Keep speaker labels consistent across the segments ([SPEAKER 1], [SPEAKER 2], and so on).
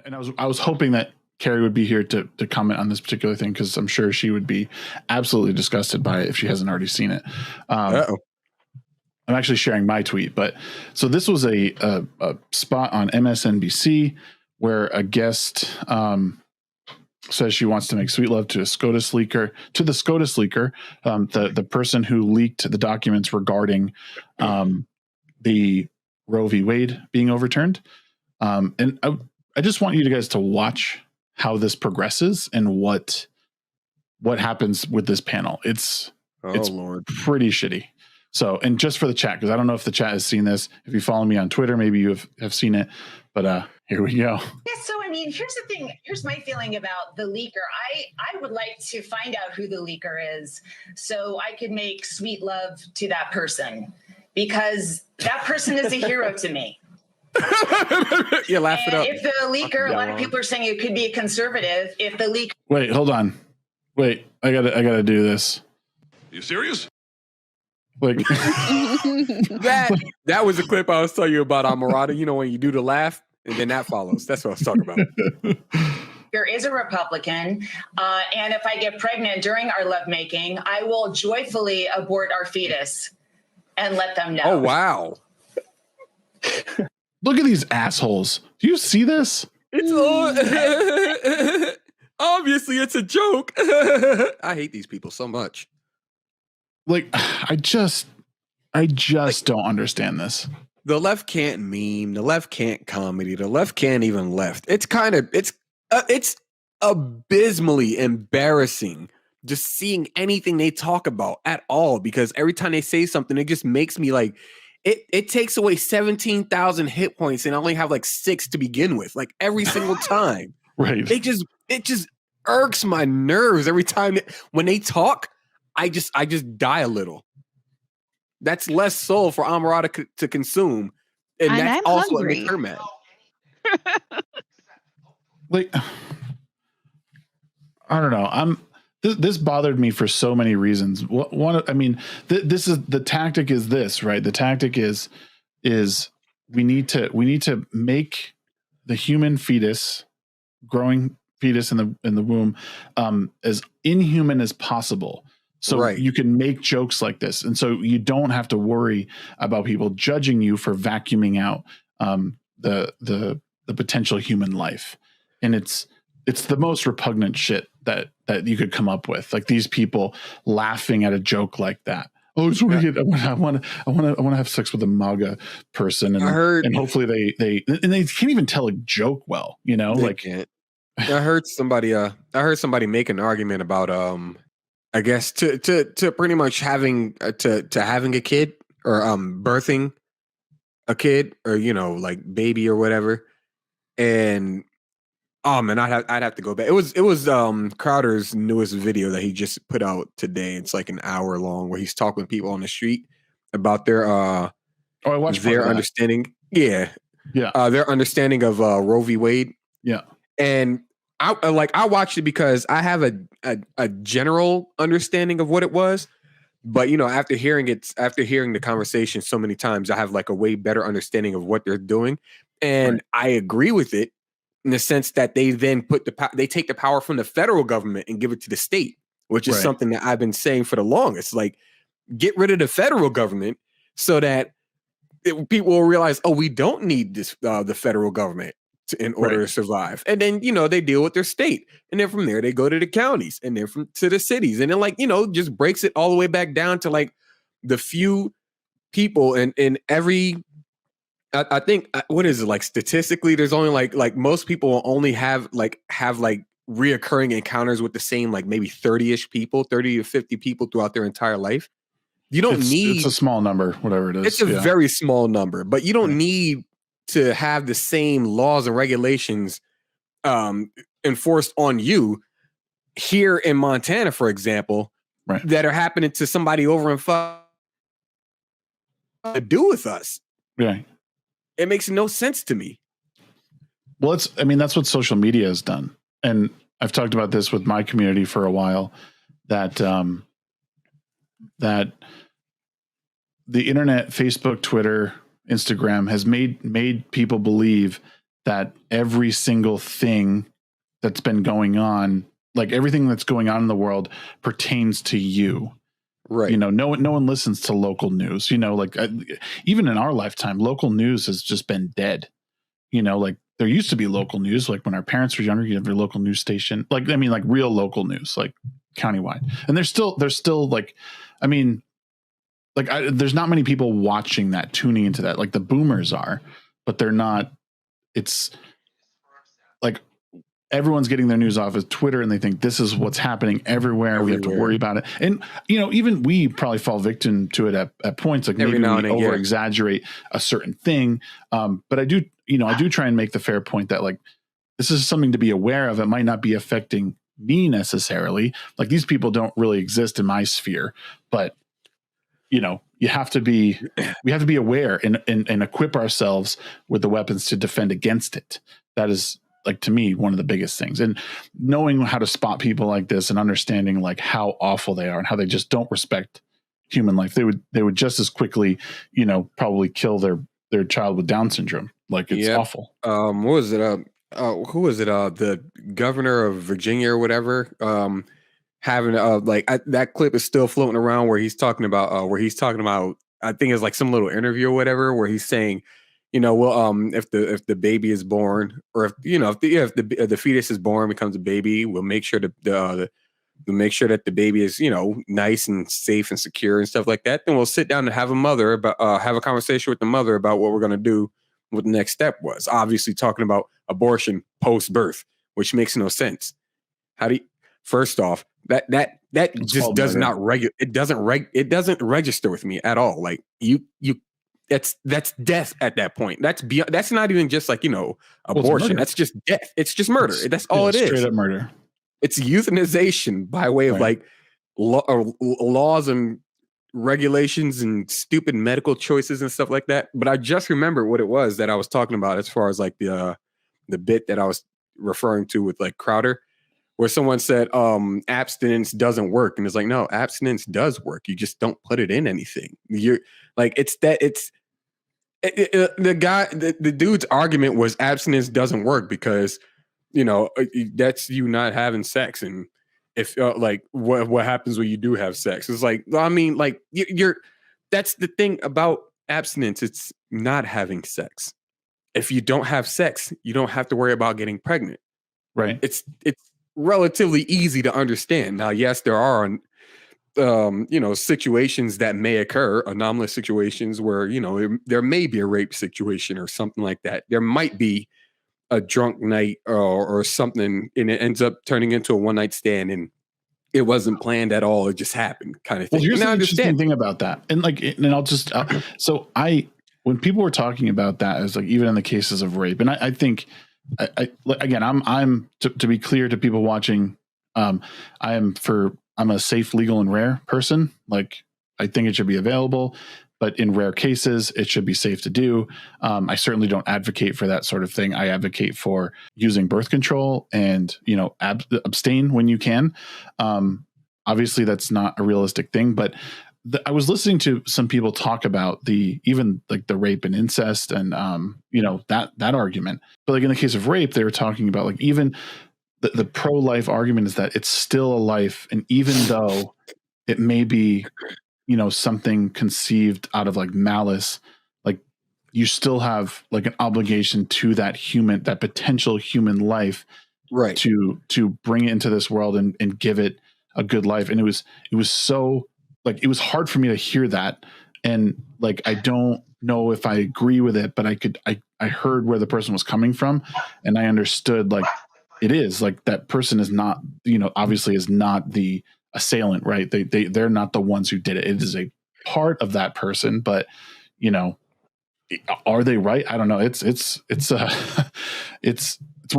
[SPEAKER 1] And I was hoping that Keri would be here to comment on this particular thing, because I'm sure she would be absolutely disgusted by it if she hasn't already seen it. I'm actually sharing my tweet, but so this was a spot on MSNBC where a guest says she wants to make sweet love to the SCOTUS leaker, the person who leaked the documents regarding the Roe v. Wade being overturned. And I just want you guys to watch how this progresses and what happens with this panel. It's
[SPEAKER 2] Lord,
[SPEAKER 1] pretty shitty. So, and just for the chat, because I don't know if the chat has seen this. If you follow me on Twitter, maybe you have seen it. But here we go.
[SPEAKER 3] Yeah, so I mean, here's the thing. Here's my feeling about the leaker. I would like to find out who the leaker is, so I could make sweet love to that person, because that person is a hero to me.
[SPEAKER 2] You laugh it up.
[SPEAKER 3] If the leaker, a lot of people are saying it could be a conservative. If the leaker,
[SPEAKER 1] wait, hold on, wait, I gotta do this.
[SPEAKER 4] You serious?
[SPEAKER 1] Like
[SPEAKER 2] that was the clip I was telling you about, Amorata. You know, when you do the laugh and then that follows. That's what I was talking about.
[SPEAKER 3] there is a Republican, and if I get pregnant during our lovemaking, I will joyfully abort our fetus and let them know.
[SPEAKER 2] Oh wow!
[SPEAKER 1] Look at these assholes. Do you see this?
[SPEAKER 2] It's obviously it's a joke. I hate these people so much.
[SPEAKER 1] Like, I just don't understand this.
[SPEAKER 2] The left can't meme. The left can't comedy. The left can't even left. It's abysmally embarrassing just seeing anything they talk about at all, because every time they say something, it just makes me like, it takes away 17,000 hit points and I only have like 6 to begin with, like every single time.
[SPEAKER 1] Right.
[SPEAKER 2] It just irks my nerves every time when they talk. I just die a little. That's less soul for Amorata to consume, and that's
[SPEAKER 5] I'm
[SPEAKER 2] also
[SPEAKER 5] hungry.
[SPEAKER 2] what makes her mad.
[SPEAKER 1] Like, I don't know. This bothered me for so many reasons. This is the tactic. Is this right? The tactic is we need to make the human fetus, growing fetus in the womb, as inhuman as possible. So
[SPEAKER 2] right.
[SPEAKER 1] You can make jokes like this. And so you don't have to worry about people judging you for vacuuming out the potential human life. And it's the most repugnant shit that you could come up with. Like these people laughing at a joke like that. Oh, I want to have sex with a MAGA person, and hopefully they can't even tell a joke well, you know,
[SPEAKER 2] they can't. I heard somebody make an argument about I guess to pretty much having having a kid or birthing a kid, or you know, like baby or whatever. And oh man, I'd have to go back. It was Crowder's newest video that he just put out today. It's like an hour long where he's talking with people on the street about their
[SPEAKER 1] I watched
[SPEAKER 2] their understanding. Yeah. Their understanding of Roe v. Wade. Yeah. And I watched it because I have a general understanding of what it was, but you know, after hearing the conversation so many times, I have like a way better understanding of what they're doing, and right. I agree with it in the sense that they then they take the power from the federal government and give it to the state, which is something that I've been saying for the longest. Like, get rid of the federal government so that people will realize, oh, we don't need this the federal government in order to survive. And then, you know, they deal with their state. And then from there, they go to the counties and then to the cities. And then, like, you know, just breaks it all the way back down to like the few people in every, I think, what is it? Like statistically, there's only like most people will only have reoccurring encounters with the same, like maybe 30-ish people, 30 to 50 people throughout their entire life. You don't need.
[SPEAKER 1] It's a small number, whatever it is.
[SPEAKER 2] It's a very small number, but you don't need to have the same laws and regulations enforced on you here in Montana, for example, that are happening to somebody over in to do with us.
[SPEAKER 1] Yeah.
[SPEAKER 2] It makes no sense to me.
[SPEAKER 1] Well, that's what social media has done. And I've talked about this with my community for a while, that that the internet, Facebook, Twitter, Instagram has made people believe that every single thing that's been going on, like everything that's going on in the world pertains to you.
[SPEAKER 2] Right.
[SPEAKER 1] You know, no one listens to local news, you know, like even in our lifetime, local news has just been dead. You know, like there used to be local news, like when our parents were younger, you have your local news station, like, I mean, like real local news, like countywide. And there's still like, I mean, like there's not many people watching that, tuning into that, like the boomers are, but they're not. It's like everyone's getting their news off of Twitter and they think this is what's happening everywhere. We have to worry about it. And, you know, even we probably fall victim to it at points, like maybe we over exaggerate a certain thing. But I do try and make the fair point that like, this is something to be aware of. It might not be affecting me necessarily. Like these people don't really exist in my sphere, but you know, we have to be aware and equip ourselves with the weapons to defend against it. That is, like, to me, one of the biggest things. And knowing how to spot people like this and understanding like how awful they are and how they just don't respect human life. They would just as quickly, you know, probably kill their child with Down syndrome. Like it's awful.
[SPEAKER 2] What was it? Who was it? The governor of Virginia or whatever. Having that clip is still floating around where he's talking about I think it's like some little interview or whatever where he's saying, you know, well, if the baby is born, or if the fetus is born, becomes a baby, we'll make sure that the baby is, you know, nice and safe and secure and stuff like that. Then we'll sit down and have a conversation with the mother about what we're going to do, what the next step was. Obviously talking about abortion post birth, which makes no sense. First off, that just does not it doesn't register with me at all. Like that's death at that point. That's not even just like, you know, abortion. That's just death. It's just murder. That's all it is.
[SPEAKER 1] Straight up murder.
[SPEAKER 2] It's euthanization by way of like laws and regulations and stupid medical choices and stuff like that. But I just remember what it was that I was talking about as far as like the bit that I was referring to with like Crowder, where someone said abstinence doesn't work, and it's like, no, abstinence does work. You just don't put it in anything. You're like, the dude's argument was abstinence doesn't work because, you know, that's you not having sex, and if like what happens when you do have sex? It's like, I mean, like that's the thing about abstinence. It's not having sex. If you don't have sex, you don't have to worry about getting pregnant.
[SPEAKER 1] Right.
[SPEAKER 2] It's relatively easy to understand. Now, yes, there are, you know, situations that may occur, anomalous situations where, you know, there may be a rape situation or something like that. There might be a drunk night or something, and it ends up turning into a one night stand, and it wasn't planned at all. It just happened, kind of thing.
[SPEAKER 1] Well, here's the interesting thing about that, and like, and I'll just when people were talking about that, as like even in the cases of rape, and I think. Again, I'm to be clear to people watching, I'm a safe, legal, and rare person. Like, I think it should be available, but in rare cases, it should be safe to do. I certainly don't advocate for that sort of thing. I advocate for using birth control and, you know, abstain when you can. Obviously, that's not a realistic thing, but I was listening to some people talk about even like the rape and incest and, you know, that argument. But like in the case of rape, they were talking about like even the pro-life argument is that it's still a life. And even though it may be, you know, something conceived out of like malice, like you still have like an obligation to that potential human life,
[SPEAKER 2] right,
[SPEAKER 1] to bring it into this world and give it a good life. And it was so, like, it was hard for me to hear that. And like, I don't know if I agree with it, but I heard where the person was coming from, and I understood like it is like that person is not, you know, obviously is not the assailant, right? They're not the ones who did it. It is a part of that person, but you know, are they right? I don't know. It's one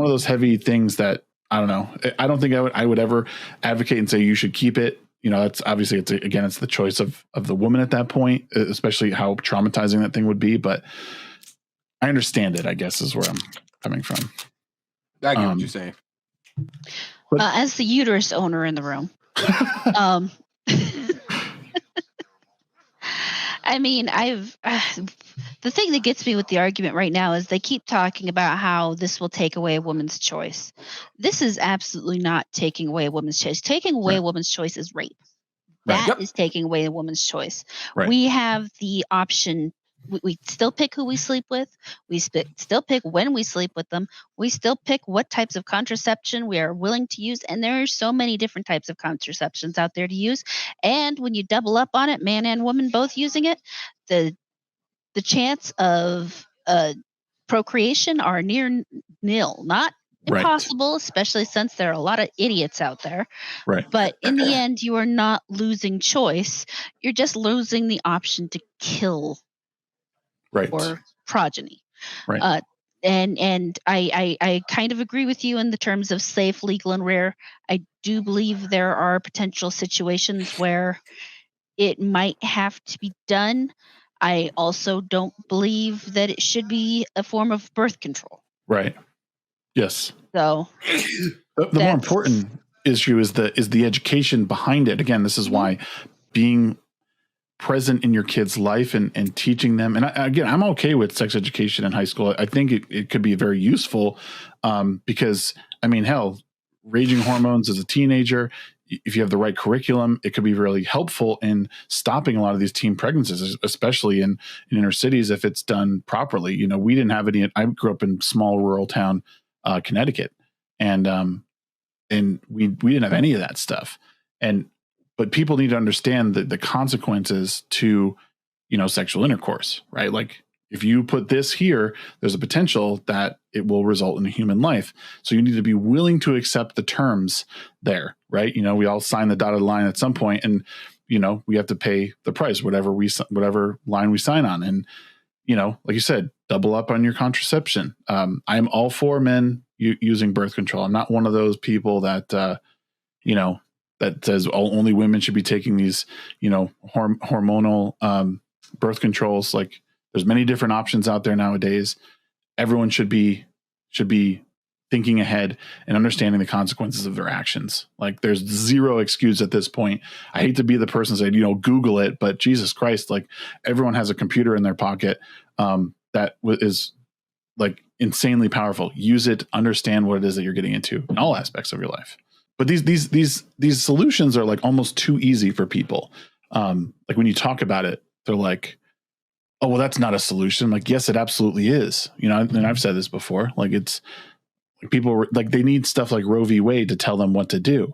[SPEAKER 1] of those heavy things that I don't know. I don't think I would ever advocate and say you should keep it. You know, that's obviously it's the choice of the woman at that point, especially how traumatizing that thing would be. But I understand it, I guess, is where I'm coming from.
[SPEAKER 2] I get what you're saying.
[SPEAKER 4] But, as the uterus owner in the room, I mean, the The thing that gets me with the argument right now is they keep talking about how this will take away a woman's choice. This is absolutely not taking away a woman's choice. Taking away a woman's choice is rape. That is taking away a woman's choice.
[SPEAKER 1] Right.
[SPEAKER 4] We have the option. We still pick who we sleep with. We still pick when we sleep with them. We still pick what types of contraception we are willing to use. And there are so many different types of contraceptions out there to use. And when you double up on it, man and woman both using it, the chance of procreation are near nil. Not impossible, especially since there are a lot of idiots out there.
[SPEAKER 1] Right.
[SPEAKER 4] But in the end, you are not losing choice. You're just losing the option to kill or progeny.
[SPEAKER 1] Right.
[SPEAKER 4] And I kind of agree with you in the terms of safe, legal, and rare. I do believe there are potential situations where it might have to be done. I also don't believe that it should be a form of birth control.
[SPEAKER 1] Right. Yes.
[SPEAKER 4] So
[SPEAKER 1] the more important issue is the education behind it. Again, this is why being present in your kid's life and teaching them. And again, I'm okay with sex education in high school. I think it could be very useful because, I mean, hell, raging hormones as a teenager, if you have the right curriculum, it could be really helpful in stopping a lot of these teen pregnancies, especially in inner cities, if it's done properly. You know, we didn't have any. I grew up in small rural town, Connecticut, and we didn't have any of that stuff. But people need to understand the consequences to, you know, sexual intercourse, right? Like if you put this here, there's a potential that it will result in a human life. So you need to be willing to accept the terms there, right? You know, we all sign the dotted line at some point, and, you know, we have to pay the price, whatever line we sign on. And, you know, like you said, double up on your contraception. I'm all for men using birth control. I'm not one of those people that, you know, that says only women should be taking these, you know, hormonal birth controls. Like there's many different options out there nowadays. Everyone should be thinking ahead and understanding the consequences of their actions. Like there's zero excuse at this point. I hate to be the person saying, you know, Google it, but Jesus Christ, like everyone has a computer in their pocket that is like insanely powerful. Use it, understand what it is that you're getting into in all aspects of your life. But these solutions are like almost too easy for people. Like when you talk about it, they're like, oh, well, that's not a solution. I'm like, yes, it absolutely is. You know, and I've said this before, like it's like people like they need stuff like Roe v. Wade to tell them what to do.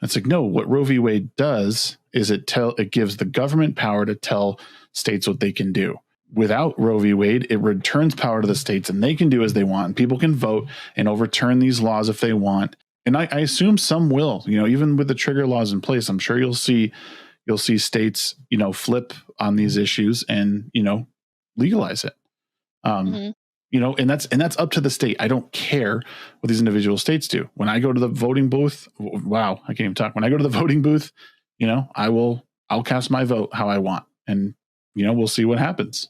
[SPEAKER 1] It's like, no, what Roe v. Wade does is it gives the government power to tell states what they can do. Without Roe v. Wade, it returns power to the states and they can do as they want. And people can vote and overturn these laws if they want. And I assume some will, you know, even with the trigger laws in place, I'm sure you'll see states, you know, flip on these issues and, you know, legalize it. You know, and that's up to the state. I don't care what these individual states do. When I go to the voting booth, wow, I can't even talk. When I go to the voting booth, you know, I'll cast my vote how I want, and, you know, we'll see what happens.